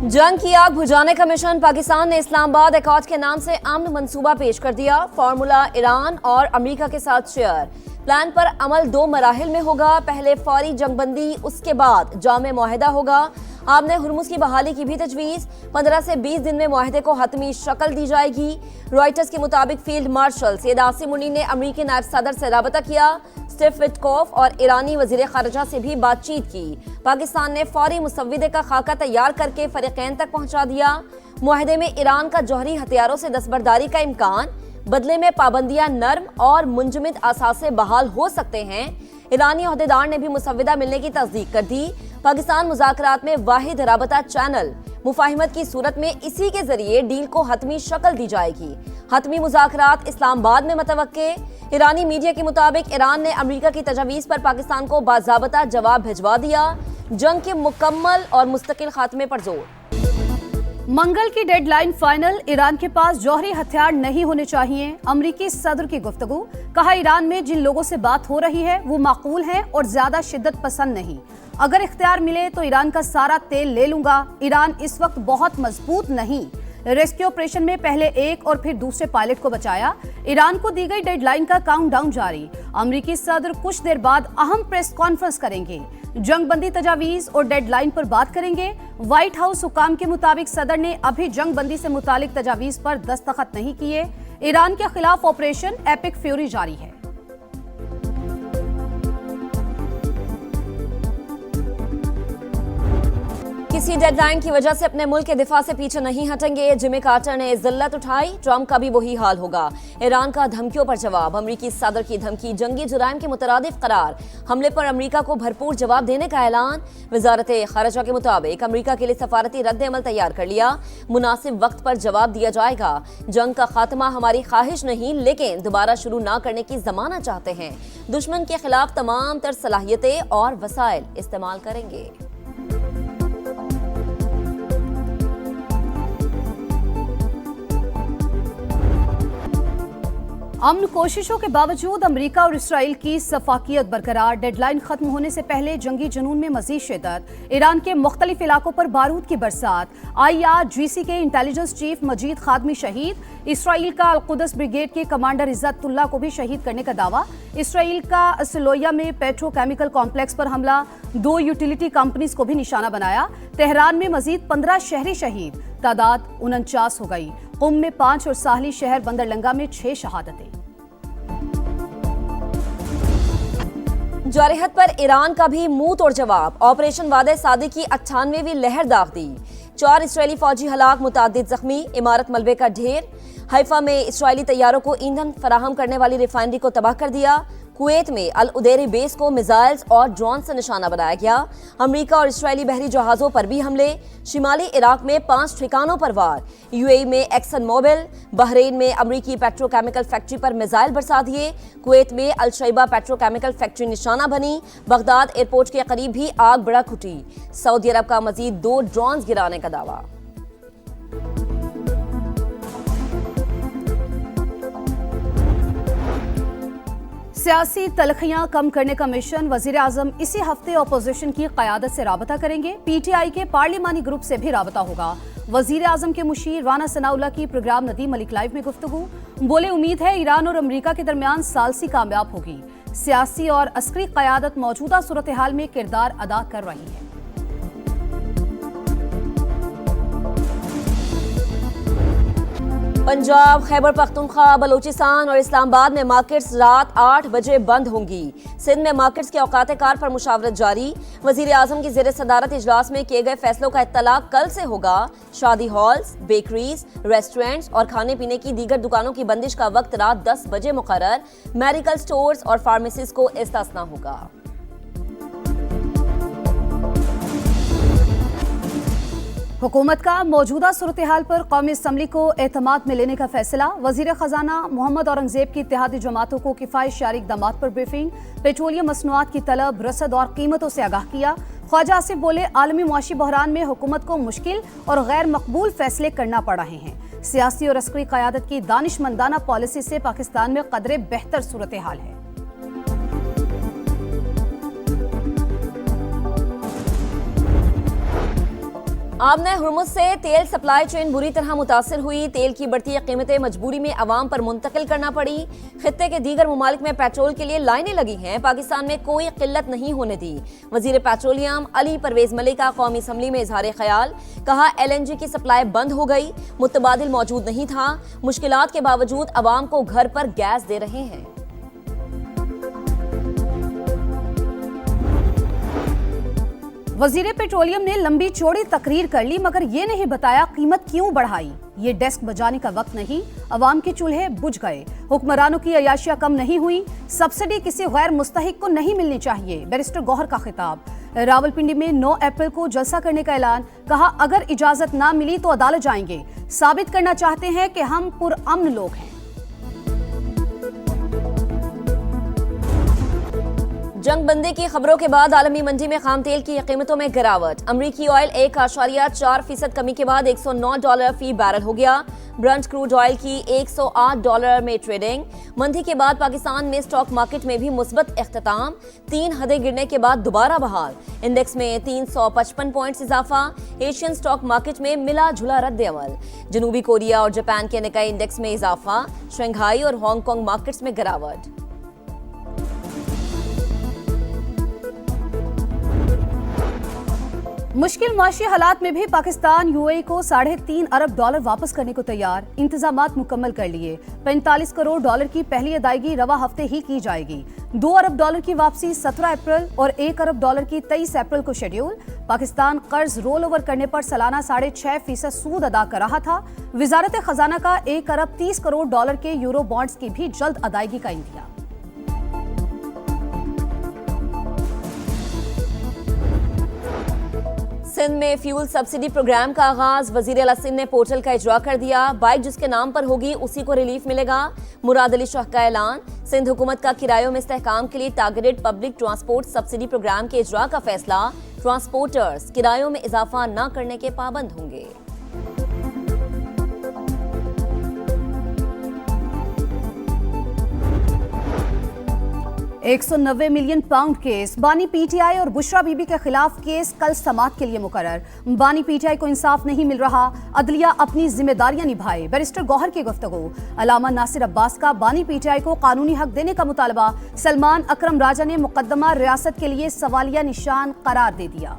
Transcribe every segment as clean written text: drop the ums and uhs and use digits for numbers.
जंग की आग बुझाने का मिशन पाकिस्तान ने इस्लामाबाद एकॉर्ड के नाम से अमन मंसूबा पेश कर दिया। फार्मूला ईरान और अमेरिका के साथ शेयर। प्लान पर अमल 2 मराहिल में होगा। पहले फौरी जंगबंदी, उसके बाद जामे मुआहिदा होगा। आमने हुर्मुज की बहाली की भी तजवीज़। 15 से 20 दिन में मुआहिदे को हतमी शक्ल दी जाएगी। रॉयटर्स के मुताबिक फील्ड मार्शल सैयद आसिम मुनीर ने अमेरिकी नायब सदर से राबता किया। स्टीव विटकॉफ और ईरानी वजीर खारजा से भी बातचीत की। पाकिस्तान ने फौरी मुसव्विदे का खाका तैयार करके फरीकैन तक पहुंचा दिया। मुआहिदे में ईरान का जौहरी हथियारों से दस्तबरदारी का इम्कान, बदले में पाबंदियां नर्म और मुंजमद असासे बहाल हो सकते हैं। ईरानी ओहदेदार ने भी मुसव्विदा मिलने की तस्दीक कर दी। पाकिस्तान मुज़ाकरात में वाहिद राबता चैनल। मुफाहिमत की सूरत में इसी के जरिए डील को हतमी शक्ल दी जाएगी। हतमी मुज़ाकरात इस्लामाबाद में मतवक्के। ईरानी मीडिया के मुताबिक ईरान ने अमेरिका की तजवीज़ पर पाकिस्तान को बाज़ाबता जवाब भिजवा दिया। जंग के मुकम्मल और मुस्तकिल खात्मे पर जोर। मंगल की डेडलाइन फाइनल। ईरान के पास जौहरी हथियार नहीं होने चाहिए। अमेरिकी सदर की गुफ्तगू। कहा, ईरान में जिन लोगों से बात हो रही है वो माकूल हैं और ज्यादा शिद्दत पसंद नहीं। अगर इख्तियार मिले तो ईरान का सारा तेल ले लूंगा। ईरान इस वक्त बहुत मजबूत नहीं। रेस्क्यू ऑपरेशन में पहले एक और फिर दूसरे पायलट को बचाया। ईरान को दी गई डेडलाइन का काउंटडाउन जारी। अमेरिकी सदर कुछ देर बाद अहम प्रेस कॉन्फ्रेंस करेंगे। जंगबंदी तजावीज और डेडलाइन पर बात करेंगे। व्हाइट हाउस हुकाम के मुताबिक सदर ने अभी जंगबंदी से मुतालिक तजावीज पर दस्तखत नहीं किए। ईरान के खिलाफ ऑपरेशन एपिक फ्यूरी जारी है। किसी डेडलाइन की वजह से अपने मुल्क के दिफा से पीछे नहीं हटेंगे। जिमी कार्टर ने जिल्लत उठाई, ट्रंप का भी वही हाल होगा। ईरान का धमकियों पर जवाब। अमेरिकी सदर की धमकी, जंगी जुराइम के मुतरादिफ करार। हमले पर अमेरिका को भरपूर जवाब देने का ऐलान। वजारत खारजा के मुताबिक अमेरिका के लिए सफारती रद्द-ए-अमल तैयार कर लिया। मुनासिब वक्त पर जवाब दिया जाएगा। जंग का खात्मा हमारी ख्वाहिश नहीं, लेकिन दोबारा शुरू ना करने की जमानत चाहते हैं। दुश्मन के खिलाफ तमाम तर सलाहियतें और वसाइल इस्तेमाल करेंगे। अमन कोशिशों के बावजूद अमेरिका और इसराइल की सफाकियत बरकरार। डेडलाइन खत्म होने से पहले जंगी जुनून में मजीद शिद्दत। ईरान के मुख्तलिफ इलाकों पर बारूद की बरसात। IRGC के इंटेलिजेंस चीफ मजीद खादमी शहीद। इसराइल का अल-कुद्स ब्रिगेड के कमांडर इज्जतुल्लाह को भी शहीद करने का दावा। इसराइल का सलोया में पेट्रोकेमिकल कॉम्प्लेक्स पर हमला। 2 यूटिलिटी कंपनीज को भी निशाना बनाया। तेहरान में मजीद 15 शहरी शहीद, तादाद 49 हो गई। कुम में 5 और साहली शहर बंदरलंगा में 6 शहादतें। जारहत पर ईरान का भी मुंह तोड़ जवाब। ऑपरेशन वादे सादी की 98वीं लहर दाग दी। 4 इसराइली फौजी हलाक, मुतादिद जख्मी। इमारत मलबे का ढेर। हैफा में इसराइली तैयारों को ईंधन फराहम करने वाली रिफाइनरी को तबाह कर दिया। कुवैत में अल उदैरी बेस को मिसाइल्स और ड्रोन से निशाना बनाया गया। अमेरिका और इसराइली बहरी जहाजों पर भी हमले। शिमाली इराक में 5 ठिकानों पर वार। UAE में एक्सन मोबिल। बहरीन में अमेरिकी पेट्रोकेमिकल फैक्ट्री पर मिसाइल बरसा दिए। कुवैत में अल शैबा पेट्रोकेमिकल फैक्ट्री निशाना बनी। बगदाद एयरपोर्ट के करीब भी आग भड़क उठी। सऊदी अरब का मजीद 2 ड्रोन गिराने का दावा। सियासी तलखियां कम करने का मिशन। वजीर आजम इसी हफ्ते अपोजिशन की क़यादत से राबता करेंगे। PTI के पार्लिमानी ग्रुप से भी राबता होगा। वजीर आजम के मुशीर राना सनाउल्लाह की प्रोग्राम नदीम मलिक लाइव में गुफ्तगू। बोले, उम्मीद है ईरान और अमेरिका के दरमियान सालसी कामयाब होगी। सियासी और अस्करी क़यादत मौजूदा सूरत हाल में किरदार अदा कर रही है। पंजाब, खैबर पख्तूनख्वा, बलूचिस्तान और इस्लामाबाद में मार्केट्स रात 8 बजे बंद होंगी। सिंध में मार्केट्स के औकात कार पर मुशावरत जारी। वजीर आजम की ज़ेर सदारत इजलास में किए गए फैसलों का इत्तला कल से होगा। शादी हॉल्स, बेकरीज, रेस्टोरेंट्स और खाने पीने की दीगर दुकानों की बंदिश का वक्त रात 10 बजे मुकर्रर। मेडिकल स्टोर्स और फार्मेसीज को इस्तिस्ना होगा। हुकूमत का मौजूदा सूरत हाल पर कौमी असम्बली को एतमाद में लेने का फैसला। वजीर खजाना मोहम्मद औरंगजेब की इत्तेहादी जमातों को किफायत शारी इक़दामात पर ब्रीफिंग। पेट्रोलियम मसनूआत की तलब, रसद और कीमतों से आगाह किया। ख्वाजा आसिफ बोले, आलमी मुआशी बहरान में हुकूमत को मुश्किल और गैर मकबूल फैसले करना पड़ रहे हैं। सियासी और अस्करी क़यादत की दानिशमंदाना पॉलिसी से पाकिस्तान में कदरे बेहतर सूरत हाल है। आमने हुर्मुज से तेल सप्लाई चेन बुरी तरह मुतासिर हुई। तेल की बढ़ती कीमतें मजबूरी में अवाम पर मुंतकिल करना पड़ी। खित्ते के दीगर ममालिक में पेट्रोल के लिए लाइनें लगी हैं। पाकिस्तान में कोई किल्लत नहीं होने दी। वजीर पेट्रोलियम अली परवेज मलिका कौमी असम्बली में इजहार ख्याल, कहा LNG की सप्लाई बंद हो गई, मुतबादिल मौजूद नहीं था। मुश्किलात के बावजूद अवाम को घर पर गैस दे रहे हैं। वजीर पेट्रोलियम ने लंबी चौड़ी तकरीर कर ली, मगर ये नहीं बताया कीमत क्यों बढ़ाई। ये डेस्क बजाने का वक्त नहीं, अवाम के चूल्हे बुझ गए। हुक्मरानों की अयाशियां कम नहीं हुई। सब्सिडी किसी गैर मुस्तहिक को नहीं मिलनी चाहिए। बैरिस्टर गौहर का खिताब। रावलपिंडी में 9 अप्रैल को जलसा करने का ऐलान, कहा अगर इजाजत ना मिली तो अदालत जाएंगे। साबित करना चाहते हैं कि हम पुरअमन लोग हैं। जंग बंदी की खबरों के बाद आलमी मंडी में खाम तेल की कीमतों में गिरावट। अमरीकी ऑयल 1.4% कमी के बाद $109 फी बैरल हो गया। ब्रंट क्रूड ऑयल की $108 में ट्रेडिंग। मंदी के बाद पाकिस्तान में स्टॉक मार्केट में भी मुस्बत इख्तिताम। 3 हदें गिरने के बाद दोबारा बहाल। इंडेक्स में 355 पॉइंट्स इजाफा। एशियन स्टॉक मार्केट में मिला जुला रद्द अमल। जनूबी कोरिया और जापान के निकाई इंडेक्स में इजाफा। शंघाई और हांगकांग मार्केट्स में गिरावट। मुश्किल माशी हालात में भी पाकिस्तान UAE को $3.5 अरब वापस करने को तैयार। इंतजामात मुकम्मल कर लिए। $45 करोड़ की पहली अदायगी रवा हफ्ते ही की जाएगी। $2 अरब की वापसी 17 अप्रैल और $1 अरब की 23 अप्रैल को शेड्यूल। पाकिस्तान कर्ज रोल ओवर करने पर सालाना 6.5% सूद अदा कर रहा था। वजारत खजाना का $1 अरब 30 करोड़ के यूरो बॉन्ड्स की भी जल्द अदायगी का इंतजाम। सिंध में फ्यूल सब्सिडी प्रोग्राम का आगाज। वजीर आला सिंध ने पोर्टल का इजरा कर दिया। बाइक जिसके नाम पर होगी उसी को रिलीफ मिलेगा। मुराद अली शाह का ऐलान। सिंध हुकूमत का किरायों में इस्तेहकाम के लिए targeted public transport subsidy programme के इजरा का फैसला। ट्रांसपोर्टर्स किरायों में इजाफा न करने के पाबंद होंगे। 190 मिलियन पाउंड केस। बानी PTI और बुशरा बीबी के खिलाफ केस कल समाअत के लिए मुकर्रर। बानी PTI को इंसाफ नहीं मिल रहा, अदलिया अपनी जिम्मेदारियां निभाए। बैरिस्टर गौहर की गुफ्तगू। अलामा नासिर अब्बास का बानी PTI को कानूनी हक देने का मुतालबा। सलमान अकरम राजा ने मुकदमा रियासत के लिए सवालिया निशान करार दे दिया।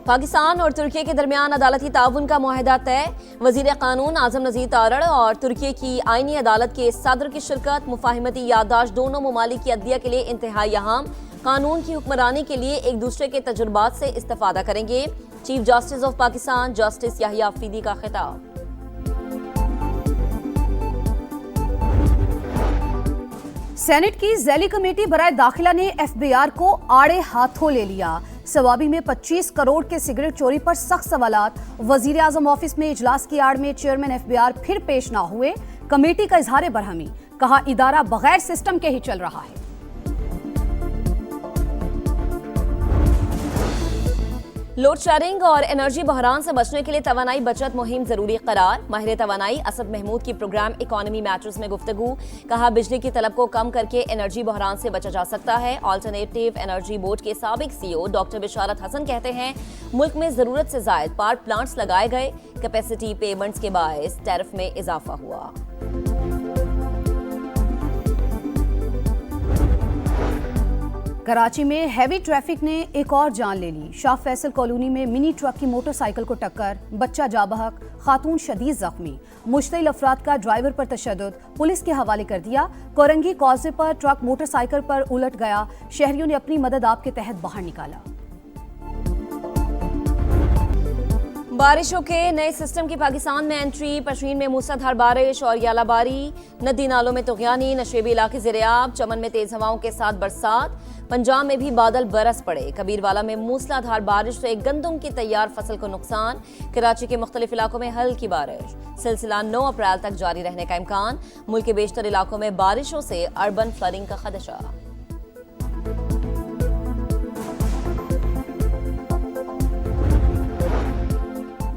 पाकिस्तान और तुर्की के दरमियान अदालती ताउन का मुआहदा तय। वजीर कानून आजम नजीर तारड़ और तुर्की की आईनी अदालत के सदर की शिरकत। मुफाहिमती याददाश्त दोनों ममालिक की अदलिया के लिए इंतहाई अहम। कानून की हुक्मरानी के लिए एक दूसरे के तजुर्बात से इस्तेफादा करेंगे। Chief justice of Pakistan justice Yahya Afridi का खिताब। सेनेट की ज़ैली कमेटी बराए दाखिला ने FBR को आड़े हाथों ले लिया। सवाबी में 25 करोड़ के सिगरेट चोरी पर सख्त सवालात। वजीर आजम ऑफिस में इजलास की आड़ में चेयरमैन FBR फिर पेश ना हुए। कमेटी का इजहार बरहमी, कहा इदारा बगैर सिस्टम के ही चल रहा है। लोड शेडिंग और एनर्जी बहरान से बचने के लिए तवानाई बचत मुहिम जरूरी करार। माहिर तवानाई असद महमूद की प्रोग्राम इकोनॉमी मैटर्स में गुफ्तगू। कहा बिजली की तलब को कम करके एनर्जी बहरान से बचा जा सकता है। अल्टरनेटिव एनर्जी बोर्ड के साबिक CEO डॉक्टर बिशारत हसन कहते हैं मुल्क में जरूरत से जायद पावर प्लांट्स लगाए गए। कैपेसिटी पेमेंट्स के बायस टैरिफ में इजाफा हुआ। कराची में हैवी ट्रैफिक ने एक और जान ले ली। शाह फैसल कॉलोनी में मिनी ट्रक की मोटरसाइकिल को टक्कर, बच्चा जाबहक, खातून शदीद जख्मी। मुश्तिल अफराद का ड्राइवर पर तशद्दुद, पुलिस के हवाले कर दिया। कोरंगी कॉज़वे पर ट्रक मोटरसाइकिल पर उलट गया। शहरियों ने अपनी मदद आप के तहत बाहर निकाला। बारिशों के नए सिस्टम की पाकिस्तान में एंट्री। पशमीन में मूसलाधार बारिश और यालाबारी। नदी नालों में तुग़यानी। नशेबी इलाके ज़ेर-ए-आब। चमन में तेज हवाओं के साथ बरसात। पंजाब में भी बादल बरस पड़े। कबीरवाला में मूसलाधार बारिश से गंदम की तैयार फसल को नुकसान। कराची के मुख्तलिफ इलाकों में हल्की बारिश। सिलसिला 9 अप्रैल तक जारी रहने का इम्कान। मुल्क के बेशतर इलाकों में बारिशों से अर्बन फ्लडिंग का खदशा।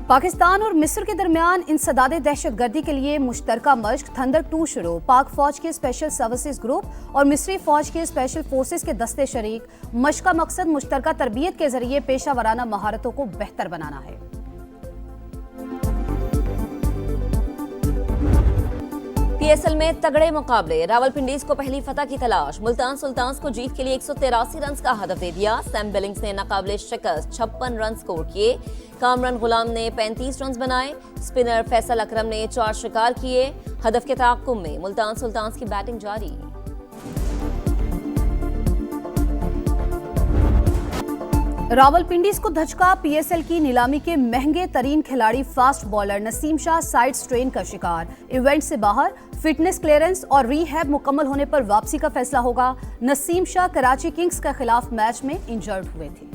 पाकिस्तान और मिस्र के दरमियान इंसदादे दहशतगर्दी के लिए मुश्तरका मश्क थंडर 2 शुरू। पाक फौज के स्पेशल सर्विसेज ग्रुप और मिस्री फौज के स्पेशल फोर्सेस के दस्ते शरीक। मश्क का मकसद मुश्तरका तरबियत के जरिए पेशा वराना महारतों को बेहतर बनाना है। पीएसएल में तगड़े मुकाबले, रावलपिंडीज को पहली फतह की तलाश। मुल्तान सुल्तान्स को जीत के लिए 183 रन का हदफ दे दिया। सैम बिलिंग्स ने नाकाबिले शिकस्त 56 रन स्कोर किए। कामरान गुलाम ने 35 रन बनाए। स्पिनर फैसल अकरम ने 4 शिकार किए। हदफ के ताक़ुब में मुल्तान सुल्तान्स की बैटिंग जारी। रावलपिंडीज को धचका, पीएसएल की नीलामी के महंगे तरीन खिलाड़ी fast bowler Naseem Shah side strain का शिकार। इवेंट से बाहर, फिटनेस क्लियरेंस और रीहैब मुकम्मल होने पर वापसी का फैसला होगा। नसीम शाह कराची किंग्स के खिलाफ मैच में इंजर्ड हुए थे।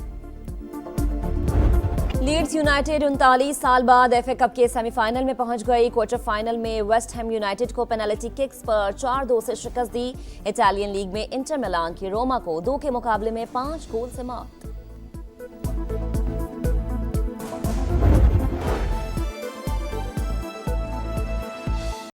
लीड्स यूनाइटेड 39 साल बाद एफए कप के सेमीफाइनल में पहुंच गई। क्वार्टर फाइनल में वेस्ट हैम यूनाइटेड को पेनल्टी किक्स पर 4-2 से शिकस्त दी। इटालियन लीग में इंटर मिलान की रोमा को 2 के मुकाबले में 5 गोल से मात।